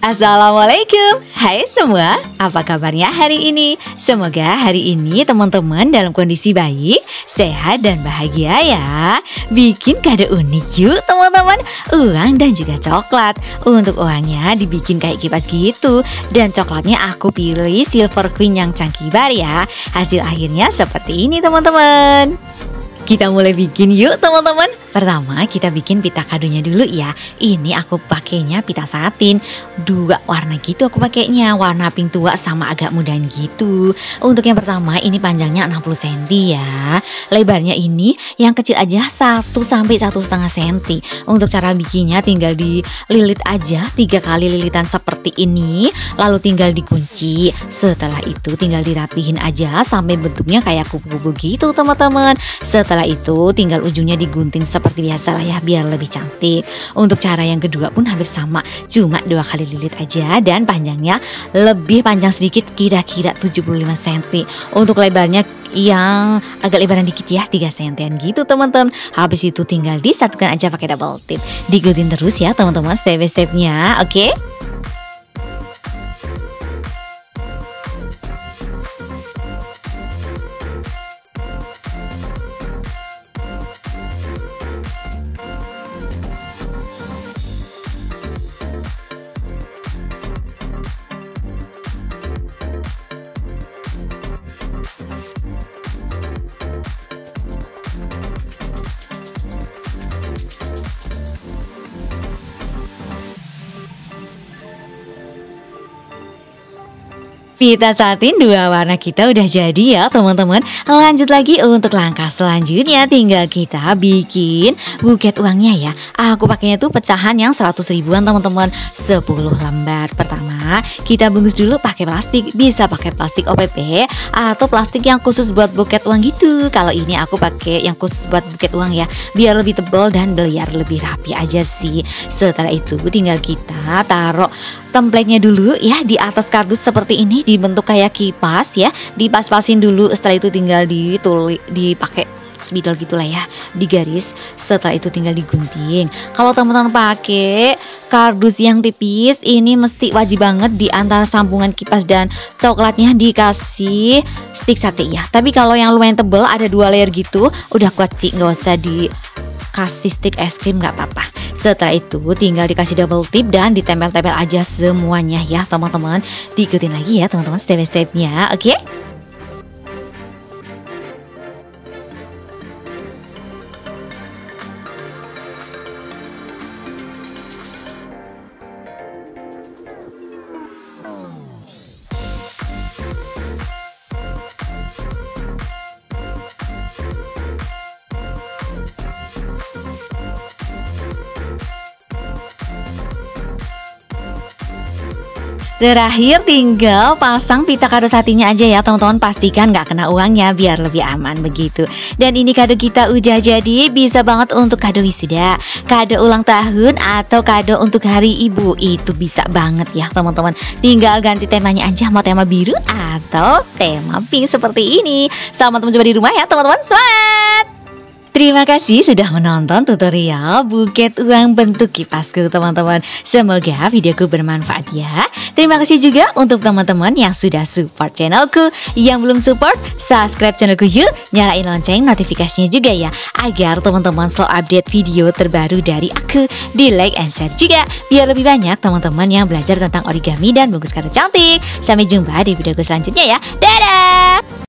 Assalamualaikum, hai semua, apa kabarnya hari ini? Semoga hari ini teman-teman dalam kondisi baik, sehat dan bahagia ya. Bikin kado unik yuk teman-teman, uang dan juga coklat. Untuk uangnya dibikin kayak kipas gitu, dan coklatnya aku pilih Silver Queen yang cangkibar ya. Hasil akhirnya seperti ini teman-teman. Kita mulai bikin yuk teman-teman. Pertama kita bikin pita kadonya dulu ya. Ini aku pakainya pita satin, dua warna gitu aku pakainya, warna pink tua sama agak mudahan gitu. Untuk yang pertama ini panjangnya 60 cm ya. Lebarnya ini yang kecil aja 1 sampai 1,5 cm. Untuk cara bikinnya tinggal dililit aja 3 kali lilitan seperti ini, lalu tinggal dikunci. Setelah itu tinggal dirapihin aja sampai bentuknya kayak kupu-kupu gitu teman-teman. Setelah itu tinggal ujungnya digunting seperti biasa lah ya, biar lebih cantik. Untuk cara yang kedua pun hampir sama, cuma 2 kali lilit aja dan panjangnya lebih panjang sedikit, kira-kira 75 cm. Untuk lebarnya yang agak lebaran dikit ya, 3 cm gitu teman-teman. Habis itu tinggal disatukan aja pakai double tip. Diikutin terus ya teman-teman step by stepnya, oke? Pita satin 2 warna kita udah jadi ya teman-teman. Lanjut lagi untuk langkah selanjutnya, tinggal kita bikin buket uangnya ya. Aku pakainya tuh pecahan yang 100 ribuan teman-teman, 10 lembar. Pertama kita bungkus dulu pakai plastik, bisa pakai plastik OPP atau plastik yang khusus buat buket uang gitu. Kalau ini aku pakai yang khusus buat buket uang ya, biar lebih tebal dan biar lebih rapi aja sih. Setelah itu tinggal kita taruh template-nya dulu ya di atas kardus seperti ini, dibentuk kayak kipas ya, dipas-pasin dulu. Setelah itu tinggal dipakai spidol gitulah ya, digaris. Setelah itu tinggal digunting. Kalau teman-teman pakai kardus yang tipis, ini mesti wajib banget di antara sambungan kipas dan coklatnya dikasih stick sate ya. Tapi kalau yang lumayan tebel ada 2 layer gitu, udah kuat sih, nggak usah dikasih stick es krim, nggak apa-apa. Setelah itu tinggal dikasih double tip dan ditempel-tempel aja semuanya ya teman-teman. Diikutin lagi ya teman-teman step by stepnya, oke? Terakhir tinggal pasang pita kado satinya aja ya teman-teman. Pastikan nggak kena uangnya biar lebih aman begitu. Dan ini kado kita udah jadi, bisa banget untuk kado wisuda, kado ulang tahun, atau kado untuk hari ibu. Itu bisa banget ya teman-teman. Tinggal ganti temanya aja, mau tema biru atau tema pink seperti ini. Selamat mencoba di rumah ya teman-teman, semangat! Terima kasih sudah menonton tutorial buket uang bentuk kipasku teman-teman. Semoga videoku bermanfaat ya. Terima kasih juga untuk teman-teman yang sudah support channelku. Yang belum support, subscribe channelku yuk. Nyalain lonceng notifikasinya juga ya, agar teman-teman selalu update video terbaru dari aku. Di like and share juga, biar lebih banyak teman-teman yang belajar tentang origami dan bungkus kado cantik. Sampai jumpa di videoku selanjutnya ya. Dadah!